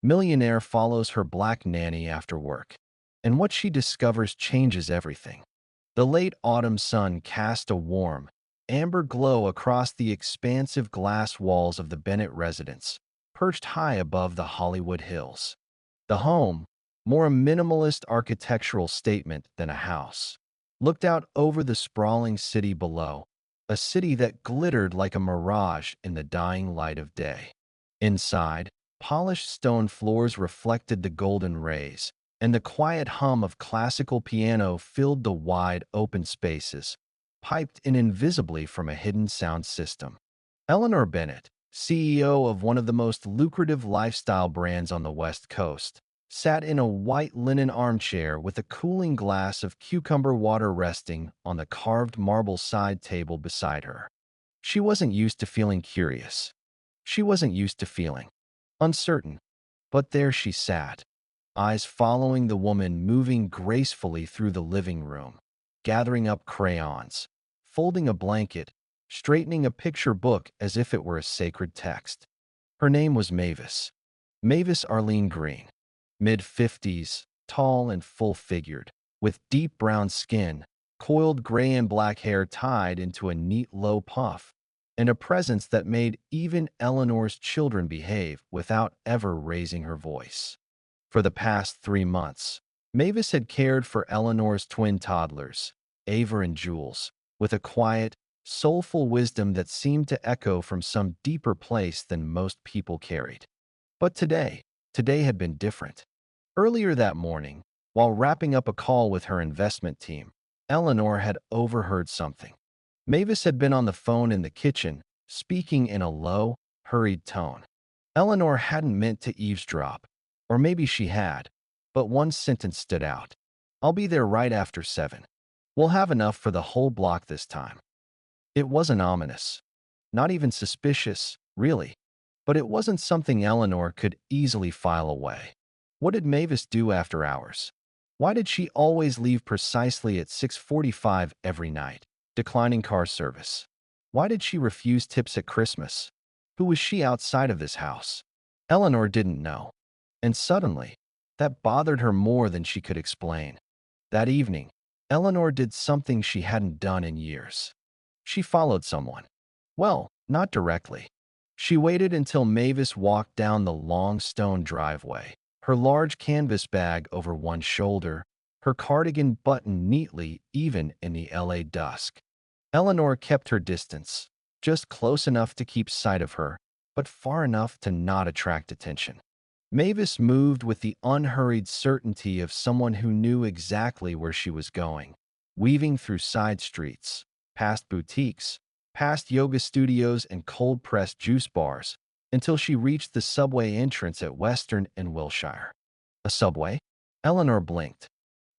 Millionaire follows her black nanny after work, and what she discovers changes everything. The late autumn sun cast a warm, amber glow across the expansive glass walls of the Bennett residence, perched high above the Hollywood Hills. The home, more a minimalist architectural statement than a house, looked out over the sprawling city below, a city that glittered like a mirage in the dying light of day. Inside, polished stone floors reflected the golden rays, and the quiet hum of classical piano filled the wide, open spaces, piped in invisibly from a hidden sound system. Eleanor Bennett, CEO of one of the most lucrative lifestyle brands on the West Coast, sat in a white linen armchair with a cooling glass of cucumber water resting on the carved marble side table beside her. She wasn't used to feeling curious. She wasn't used to feeling uncertain. But there she sat, eyes following the woman moving gracefully through the living room, gathering up crayons, folding a blanket, straightening a picture book as if it were a sacred text. Her name was Mavis. Mavis Arlene Green, mid-50s, tall and full-figured, with deep brown skin, coiled gray and black hair tied into a neat low puff, and a presence that made even Eleanor's children behave without ever raising her voice. For the past 3 months, Mavis had cared for Eleanor's twin toddlers, Ava and Jules, with a quiet, soulful wisdom that seemed to echo from some deeper place than most people carried. But today had been different. Earlier that morning, while wrapping up a call with her investment team, Eleanor had overheard something. Mavis had been on the phone in the kitchen, speaking in a low, hurried tone. Eleanor hadn't meant to eavesdrop, or maybe she had, but one sentence stood out. "I'll be there right after 7. We'll have enough for the whole block this time." It wasn't ominous, not even suspicious, really, but it wasn't something Eleanor could easily file away. What did Mavis do after hours? Why did she always leave precisely at 6:45 every night, declining car service? Why did she refuse tips at Christmas? Who was she outside of this house? Eleanor didn't know. And suddenly, that bothered her more than she could explain. That evening, Eleanor did something she hadn't done in years. She followed someone. Well, not directly. She waited until Mavis walked down the long stone driveway, her large canvas bag over one shoulder, her cardigan buttoned neatly even in the LA dusk. Eleanor kept her distance, just close enough to keep sight of her, but far enough to not attract attention. Mavis moved with the unhurried certainty of someone who knew exactly where she was going, weaving through side streets, past boutiques, past yoga studios and cold-pressed juice bars, until she reached the subway entrance at Western and Wilshire. A subway? Eleanor blinked.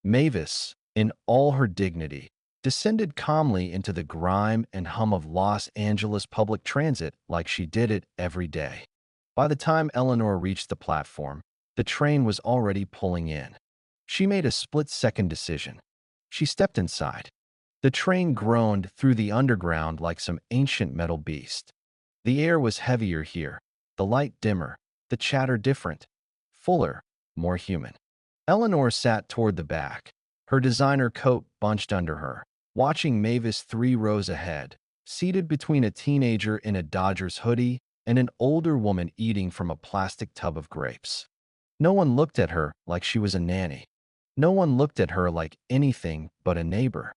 Mavis, in all her dignity, descended calmly into the grime and hum of Los Angeles public transit like she did it every day. By the time Eleanor reached the platform, the train was already pulling in. She made a split-second decision. She stepped inside. The train groaned through the underground like some ancient metal beast. The air was heavier here, the light dimmer, the chatter different, fuller, more human. Eleanor sat toward the back, her designer coat bunched under her, watching Mavis 3 rows ahead, seated between a teenager in a Dodgers hoodie and an older woman eating from a plastic tub of grapes. No one looked at her like she was a nanny. No one looked at her like anything but a neighbor.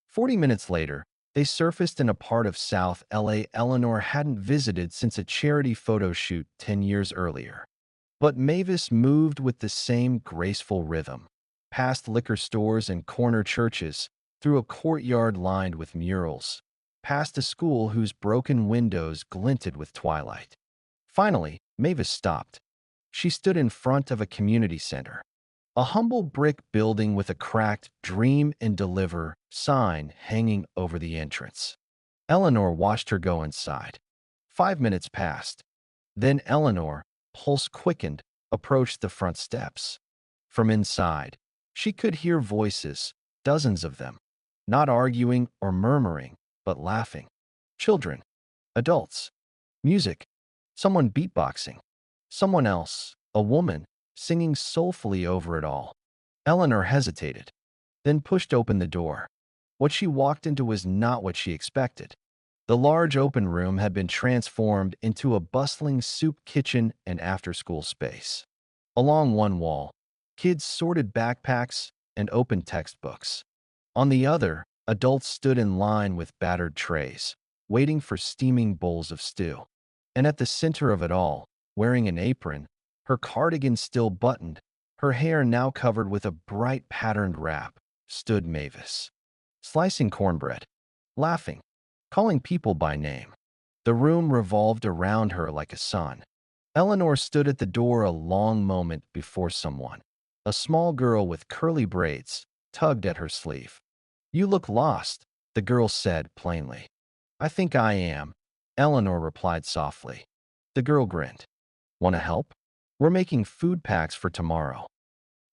40 minutes later, they surfaced in a part of South LA Eleanor hadn't visited since a charity photo shoot 10 years earlier. But Mavis moved with the same graceful rhythm, past liquor stores and corner churches, through a courtyard lined with murals, past a school whose broken windows glinted with twilight. Finally, Mavis stopped. She stood in front of a community center, a humble brick building with a cracked "Dream and Deliver" sign hanging over the entrance. Eleanor watched her go inside. 5 minutes passed. Then Eleanor, pulse quickened, approached the front steps. From inside, she could hear voices, dozens of them, not arguing or murmuring, but laughing. Children, adults, music, someone beatboxing, someone else, a woman, singing soulfully over it all. Eleanor hesitated, then pushed open the door. What she walked into was not what she expected. The large open room had been transformed into a bustling soup kitchen and after-school space. Along one wall, kids sorted backpacks and opened textbooks. On the other, adults stood in line with battered trays, waiting for steaming bowls of stew. And at the center of it all, wearing an apron, her cardigan still buttoned, her hair now covered with a bright patterned wrap, stood Mavis, slicing cornbread, laughing, calling people by name. The room revolved around her like a sun. Eleanor stood at the door a long moment before someone, a small girl with curly braids, tugged at her sleeve. "You look lost," the girl said plainly. "I think I am," Eleanor replied softly. The girl grinned. "Want to help? We're making food packs for tomorrow."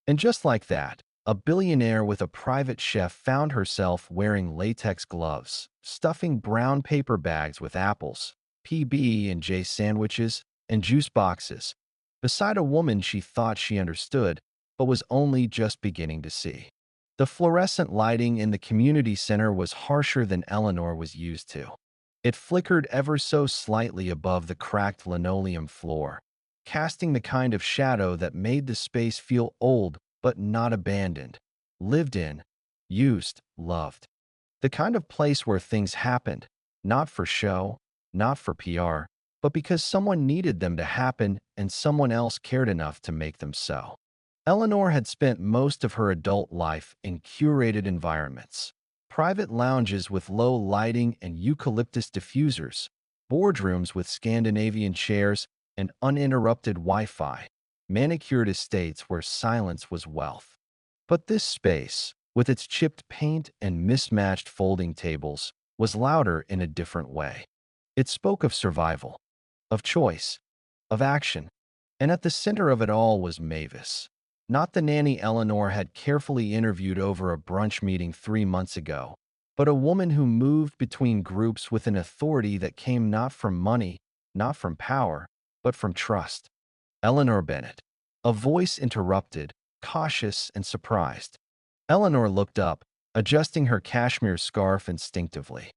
And just like that, a billionaire with a private chef found herself wearing latex gloves, stuffing brown paper bags with apples, PB&J sandwiches, and juice boxes, beside a woman she thought she understood, but was only just beginning to see. The fluorescent lighting in the community center was harsher than Eleanor was used to. It flickered ever so slightly above the cracked linoleum floor, casting the kind of shadow that made the space feel old but not abandoned, lived in, used, loved. The kind of place where things happened, not for show, not for PR, but because someone needed them to happen and someone else cared enough to make them so. Eleanor had spent most of her adult life in curated environments, private lounges with low lighting and eucalyptus diffusers, boardrooms with Scandinavian chairs and uninterrupted Wi-Fi, manicured estates where silence was wealth. But this space, with its chipped paint and mismatched folding tables, was louder in a different way. It spoke of survival, of choice, of action, and at the center of it all was Mavis. Not the nanny Eleanor had carefully interviewed over a brunch meeting 3 months ago, but a woman who moved between groups with an authority that came not from money, not from power, but from trust. Eleanor Bennett. A voice interrupted, cautious and surprised. Eleanor looked up, adjusting her cashmere scarf instinctively.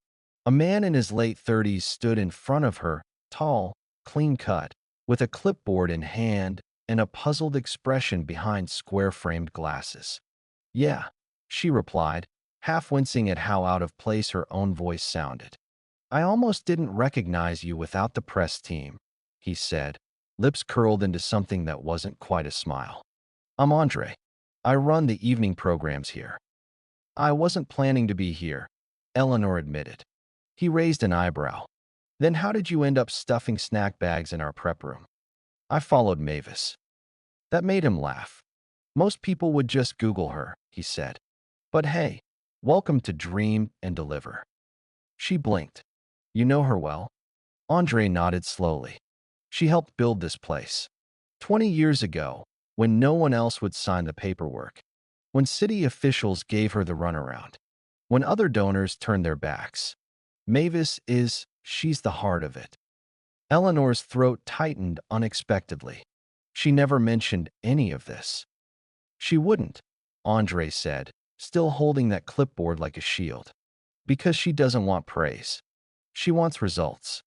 A man in his late 30s stood in front of her, tall, clean-cut, with a clipboard in hand and a puzzled expression behind square-framed glasses. "Yeah," she replied, half wincing at how out of place her own voice sounded. "I almost didn't recognize you without the press team," he said, lips curled into something that wasn't quite a smile. "I'm Andre. I run the evening programs here." "I wasn't planning to be here," Eleanor admitted. He raised an eyebrow. "Then how did you end up stuffing snack bags in our prep room?" "I followed Mavis." That made him laugh. "Most people would just Google her," he said. "But hey, welcome to Dream and Deliver." She blinked. "You know her well?" Andre nodded slowly. "She helped build this place 20 years ago, when no one else would sign the paperwork, when city officials gave her the runaround, when other donors turned their backs. She's the heart of it." Eleanor's throat tightened unexpectedly. She never mentioned any of this. "She wouldn't," Andre said, still holding that clipboard like a shield. "Because she doesn't want praise. She wants results."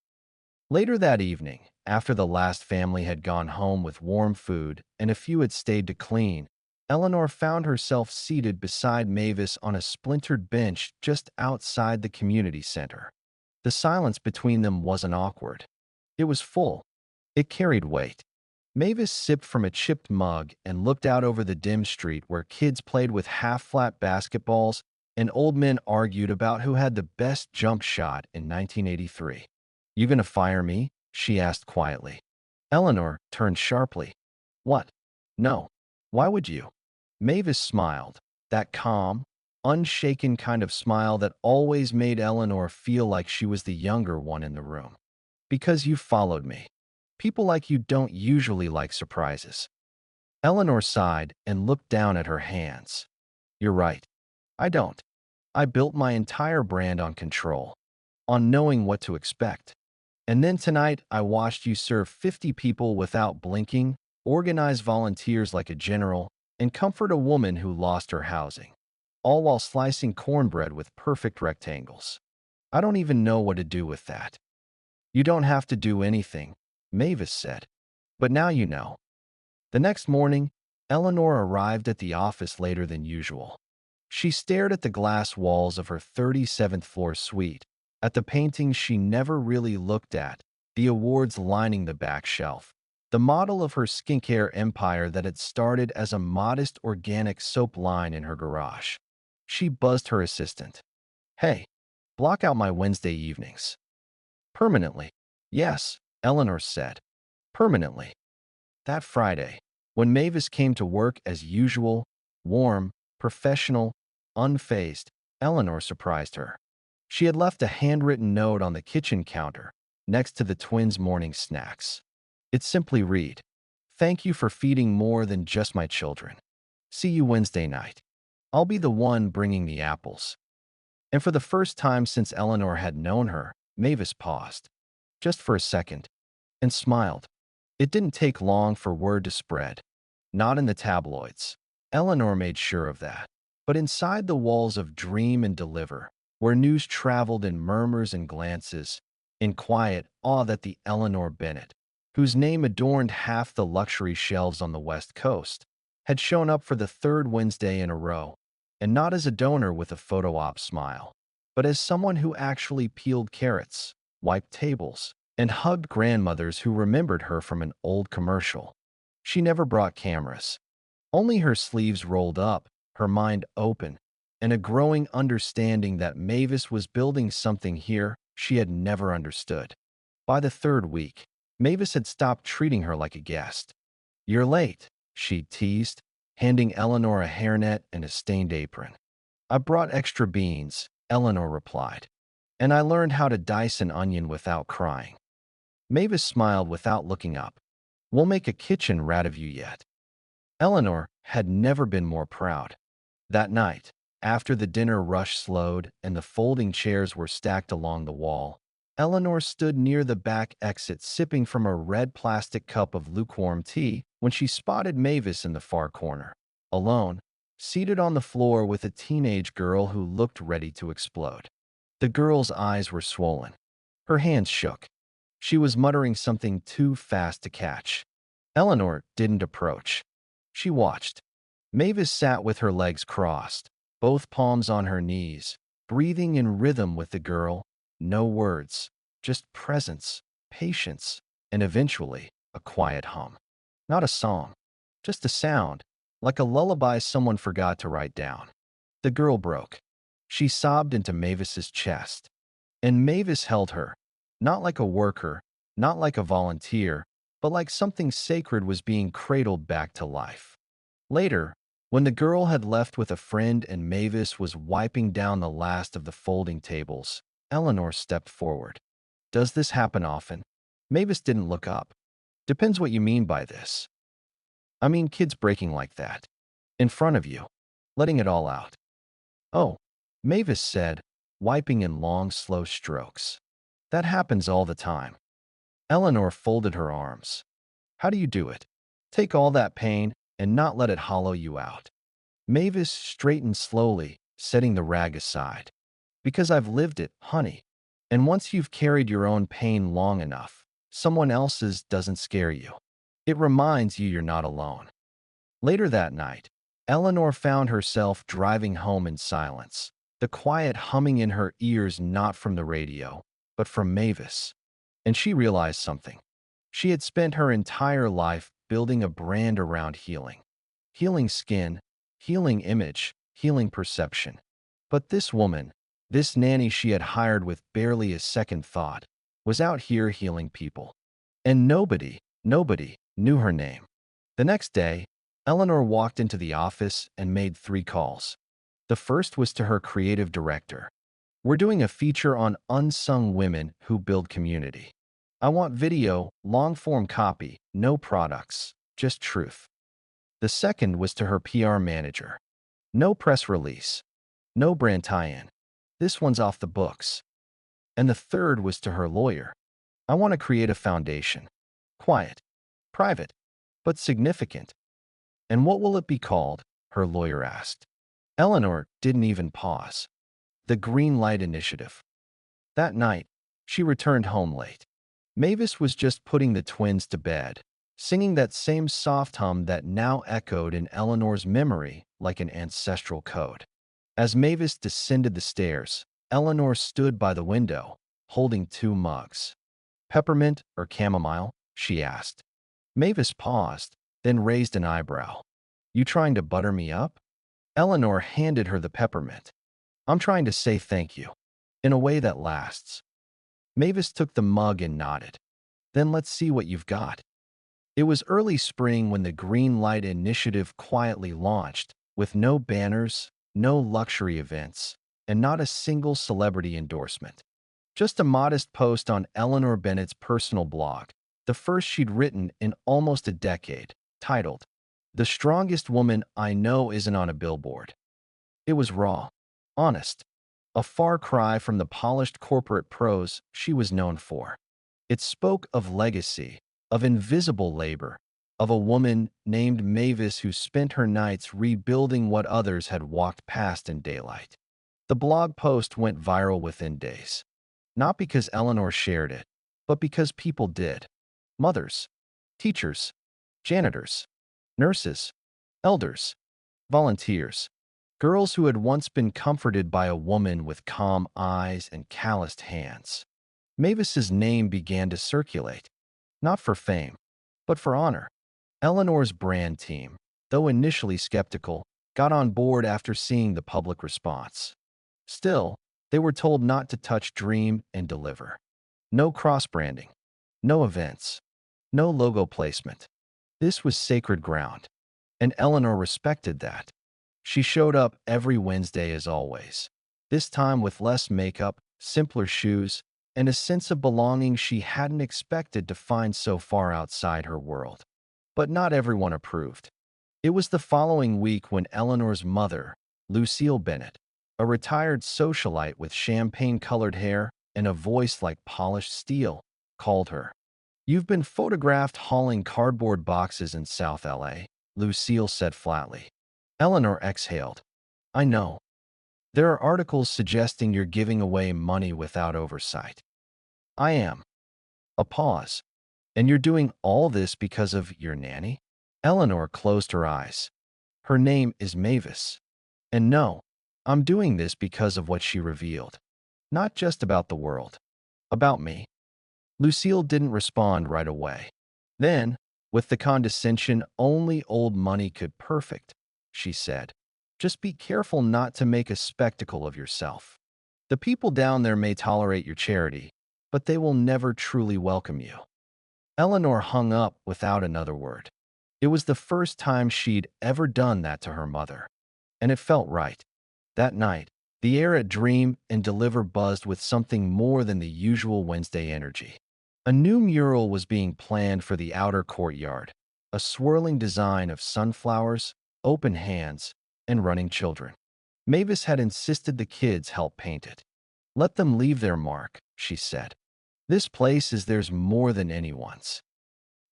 Later that evening, after the last family had gone home with warm food and a few had stayed to clean, Eleanor found herself seated beside Mavis on a splintered bench just outside the community center. The silence between them wasn't awkward. It was full. It carried weight. Mavis sipped from a chipped mug and looked out over the dim street where kids played with half-flat basketballs and old men argued about who had the best jump shot in 1983. "You gonna fire me?" she asked quietly. Eleanor turned sharply. "What? No. Why would you?" Mavis smiled, that calm, unshaken kind of smile that always made Eleanor feel like she was the younger one in the room. "Because you followed me. People like you don't usually like surprises." Eleanor sighed and looked down at her hands. "You're right. I don't. I built my entire brand on control, on knowing what to expect. And then tonight I watched you serve 50 people without blinking organize volunteers like a general, and comfort a woman who lost her housing, all while slicing cornbread with perfect rectangles. I don't even know what to do with that. You don't have to do anything, Mavis said. But now you know. The next morning, Eleanor arrived at the office later than usual. She stared at the glass walls of her 37th floor suite, at the paintings she never really looked at, the awards lining the back shelf, the model of her skincare empire that had started as a modest organic soap line in her garage. She buzzed her assistant. Hey, block out my Wednesday evenings. Permanently. Yes, Eleanor said. Permanently. That Friday, when Mavis came to work as usual, warm, professional, unfazed, Eleanor surprised her. She had left a handwritten note on the kitchen counter, next to the twins' morning snacks. It simply read, "Thank you for feeding more than just my children. See you Wednesday night. I'll be the one bringing the apples." And for the first time since Eleanor had known her, Mavis paused, just for a second, and smiled. It didn't take long for word to spread. Not in the tabloids. Eleanor made sure of that. But inside the walls of Dream and Deliver, where news traveled in murmurs and glances, in quiet awe that the Eleanor Bennett, whose name adorned half the luxury shelves on the West Coast, had shown up for the third Wednesday in a row, and not as a donor with a photo op smile, but as someone who actually peeled carrots, wiped tables, and hugged grandmothers who remembered her from an old commercial. She never brought cameras. Only her sleeves rolled up, her mind open, and a growing understanding that Mavis was building something here she had never understood. By the third week, Mavis had stopped treating her like a guest. "You're late," she teased, handing Eleanor a hairnet and a stained apron. "I brought extra beans," Eleanor replied, "and I learned how to dice an onion without crying." Mavis smiled without looking up. "We'll make a kitchen rat of you yet." Eleanor had never been more proud. That night, after the dinner rush slowed and the folding chairs were stacked along the wall, Eleanor stood near the back exit sipping from a red plastic cup of lukewarm tea when she spotted Mavis in the far corner, alone, seated on the floor with a teenage girl who looked ready to explode. The girl's eyes were swollen. Her hands shook. She was muttering something too fast to catch. Eleanor didn't approach. She watched. Mavis sat with her legs crossed, both palms on her knees, breathing in rhythm with the girl. No words, just presence, patience, and eventually a quiet hum. Not a song, just a sound, like a lullaby someone forgot to write down. The girl broke. She sobbed into Mavis's chest, and Mavis held her, not like a worker, not like a volunteer, but like something sacred was being cradled back to life. Later, when the girl had left with a friend and Mavis was wiping down the last of the folding tables, Eleanor stepped forward. "Does this happen often?" Mavis didn't look up. "Depends what you mean by this." "I mean kids breaking like that. In front of you. Letting it all out." "Oh," Mavis said, wiping in long, slow strokes. "That happens all the time." Eleanor folded her arms. "How do you do it? Take all that pain and not let it hollow you out." Mavis straightened slowly, setting the rag aside. "Because I've lived it, honey. And once you've carried your own pain long enough, someone else's doesn't scare you. It reminds you you're not alone." Later that night, Eleanor found herself driving home in silence, the quiet humming in her ears not from the radio, but from Mavis. And she realized something. She had spent her entire life building a brand around healing. Healing skin, healing image, healing perception. But this woman, this nanny she had hired with barely a second thought, was out here healing people. And nobody knew her name. The next day, Eleanor walked into the office and made 3 calls. The first was to her creative director. "We're doing a feature on unsung women who build community. I want video, long-form copy, no products, just truth." The second was to her PR manager. "No press release. No brand tie-in. This one's off the books." And the third was to her lawyer. "I want to create a foundation. Quiet. Private. but significant. And what will it be called? Her lawyer asked. Eleanor didn't even pause. The Green Light Initiative. That night, she returned home late. Mavis was just putting the twins to bed, singing that same soft hum that now echoed in Eleanor's memory like an ancestral code. As Mavis descended the stairs, Eleanor stood by the window, holding two mugs. Peppermint or chamomile? She asked. Mavis paused, then raised an eyebrow. You trying to butter me up? Eleanor handed her the peppermint. I'm trying to say thank you, in a way that lasts. Mavis took the mug and nodded. Then let's see what you've got. It was early spring when the Green Light Initiative quietly launched, with no banners, no luxury events, and not a single celebrity endorsement. Just a modest post on Eleanor Bennett's personal blog, the first she'd written in almost a decade, titled, "The Strongest Woman I Know Isn't on a Billboard." It was raw, honest, a far cry from the polished corporate prose she was known for. It spoke of legacy, of invisible labor, of a woman named Mavis who spent her nights rebuilding what others had walked past in daylight. The blog post went viral within days. Not because Eleanor shared it, but because people did. Mothers, teachers, janitors, nurses, elders, volunteers, girls who had once been comforted by a woman with calm eyes and calloused hands. Mavis's name began to circulate, not for fame, but for honor. Eleanor's brand team, though initially skeptical, got on board after seeing the public response. Still, they were told not to touch Dream and Deliver. No cross-branding, no events, no logo placement. This was sacred ground, and Eleanor respected that. She showed up every Wednesday as always, this time with less makeup, simpler shoes, and a sense of belonging she hadn't expected to find so far outside her world. But not everyone approved. It was the following week when Eleanor's mother, Lucille Bennett, a retired socialite with champagne-colored hair and a voice like polished steel, called her. You've been photographed hauling cardboard boxes in South LA, Lucille said flatly. Eleanor exhaled. I know. There are articles suggesting you're giving away money without oversight. I am. A pause. And you're doing all this because of your nanny? Eleanor closed her eyes. Her name is Mavis. And no, I'm doing this because of what she revealed. Not just about the world. About me. Lucille didn't respond right away. Then, with the condescension only old money could perfect, she said, just be careful not to make a spectacle of yourself. The people down there may tolerate your charity, but they will never truly welcome you. Eleanor hung up without another word. It was the first time she'd ever done that to her mother, and it felt right. That night, the air at Dream and Deliver buzzed with something more than the usual Wednesday energy. A new mural was being planned for the outer courtyard, a swirling design of sunflowers, open hands, and running children. Mavis had insisted the kids help paint it. Let them leave their mark, she said. This place is theirs more than anyone's.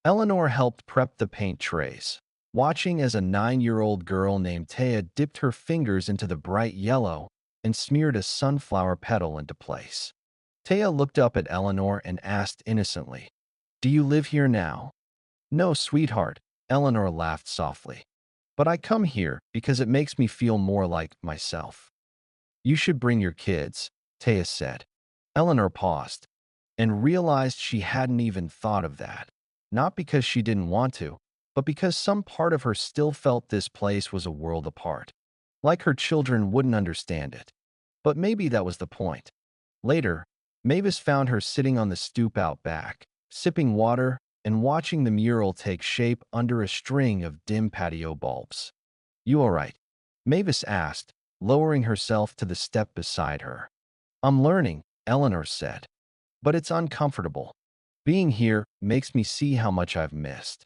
Eleanor helped prep the paint trays, watching as a 9-year-old girl named Taya dipped her fingers into the bright yellow and smeared a sunflower petal into place. Taya looked up at Eleanor and asked innocently, Do you live here now? No, sweetheart, Eleanor laughed softly. But I come here because it makes me feel more like myself. You should bring your kids, Taya said. Eleanor paused and realized she hadn't even thought of that. Not because she didn't want to, but because some part of her still felt this place was a world apart. Like her children wouldn't understand it. But maybe that was the point. Later, Mavis found her sitting on the stoop out back, sipping water and watching the mural take shape under a string of dim patio bulbs. You all right? Mavis asked, lowering herself to the step beside her. I'm learning, Eleanor said. But it's uncomfortable. Being here makes me see how much I've missed.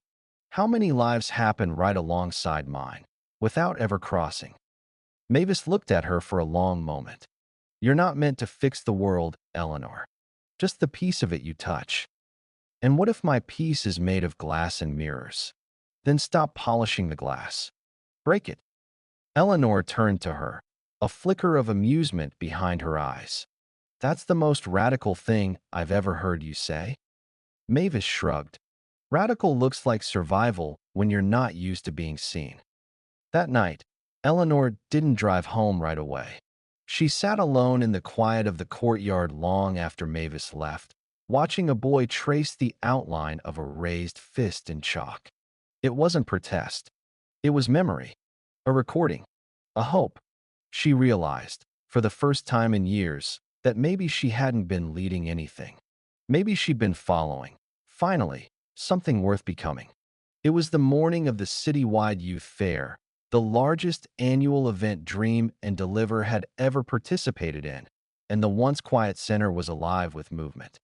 How many lives happen right alongside mine, without ever crossing. Mavis looked at her for a long moment. You're not meant to fix the world, Eleanor. Just the piece of it you touch. And what if my piece is made of glass and mirrors? Then stop polishing the glass. Break it. Eleanor turned to her, a flicker of amusement behind her eyes. That's the most radical thing I've ever heard you say. Mavis shrugged. Radical looks like survival when you're not used to being seen. That night, Eleanor didn't drive home right away. She sat alone in the quiet of the courtyard long after Mavis left, watching a boy trace the outline of a raised fist in chalk. It wasn't protest. It was memory, a recording, a hope. She realized, for the first time in years, that maybe she hadn't been leading anything. Maybe she'd been following, finally, something worth becoming. It was the morning of the citywide youth fair, the largest annual event Dream and Deliver had ever participated in, and the once quiet center was alive with movement.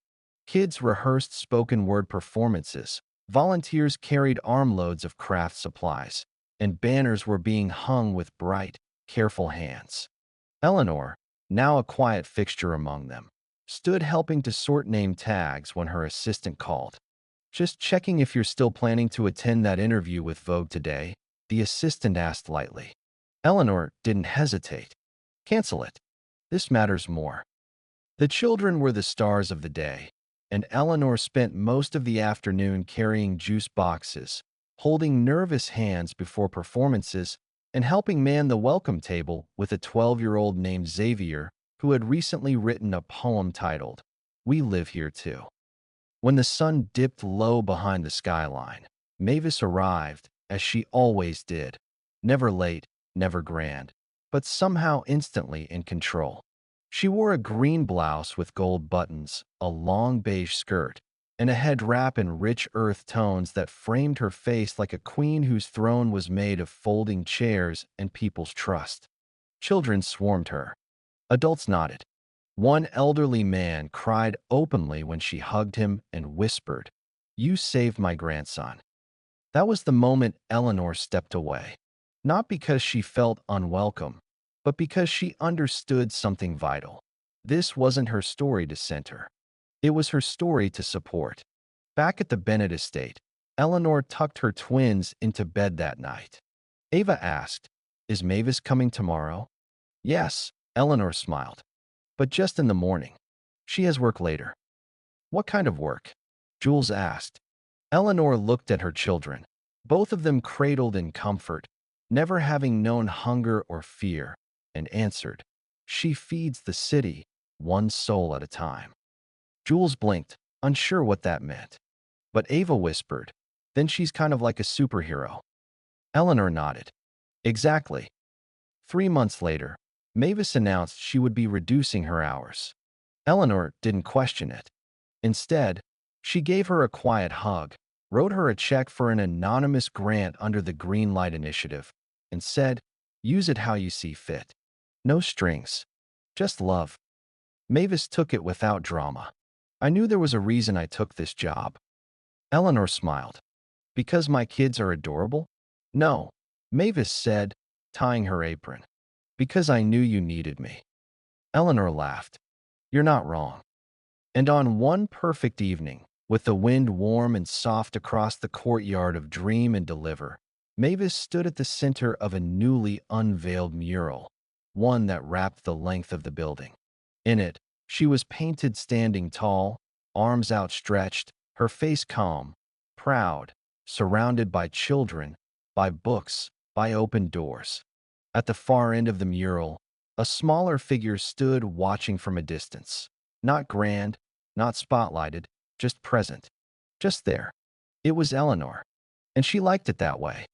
Kids rehearsed spoken word performances, volunteers carried armloads of craft supplies, and banners were being hung with bright, careful hands. Eleanor, now a quiet fixture among them, stood helping to sort name tags when her assistant called. Just checking if you're still planning to attend that interview with Vogue today, the assistant asked lightly. Eleanor didn't hesitate. Cancel it. This matters more. The children were the stars of the day, and Eleanor spent most of the afternoon carrying juice boxes, holding nervous hands before performances, and helping man the welcome table with a 12-year-old named Xavier who had recently written a poem titled, "We Live Here Too." When the sun dipped low behind the skyline, Mavis arrived, as she always did, never late, never grand, but somehow instantly in control. She wore a green blouse with gold buttons, a long beige skirt, and a head wrap in rich earth tones that framed her face like a queen whose throne was made of folding chairs and people's trust. Children swarmed her. Adults nodded. One elderly man cried openly when she hugged him and whispered, "You saved my grandson." That was the moment Eleanor stepped away, not because she felt unwelcome, but because she understood something vital. This wasn't her story to center. It was her story to support. Back at the Bennett estate, Eleanor tucked her twins into bed that night. Ava asked, "Is Mavis coming tomorrow?" "Yes," Eleanor smiled. "But just in the morning. She has work later." "What kind of work?" Jules asked. Eleanor looked at her children, both of them cradled in comfort, never having known hunger or fear, and answered, "She feeds the city, one soul at a time." Jules blinked, unsure what that meant. But Ava whispered, "Then she's kind of like a superhero." Eleanor nodded. "Exactly." 3 months later, Mavis announced she would be reducing her hours. Eleanor didn't question it. Instead, she gave her a quiet hug, wrote her a check for an anonymous grant under the Green Light Initiative, and said, "Use it how you see fit. No strings. Just love." Mavis took it without drama. "I knew there was a reason I took this job." Eleanor smiled. "Because my kids are adorable?" "No," Mavis said, tying her apron. "Because I knew you needed me." Eleanor laughed. "You're not wrong." And on one perfect evening, with the wind warm and soft across the courtyard of Dream and Deliver, Mavis stood at the center of a newly unveiled mural, one that wrapped the length of the building. In it, she was painted standing tall, arms outstretched, her face calm, proud, surrounded by children, by books, by open doors. At the far end of the mural, a smaller figure stood watching from a distance. Not grand, not spotlighted, just present. Just there. It was Eleanor. And she liked it that way.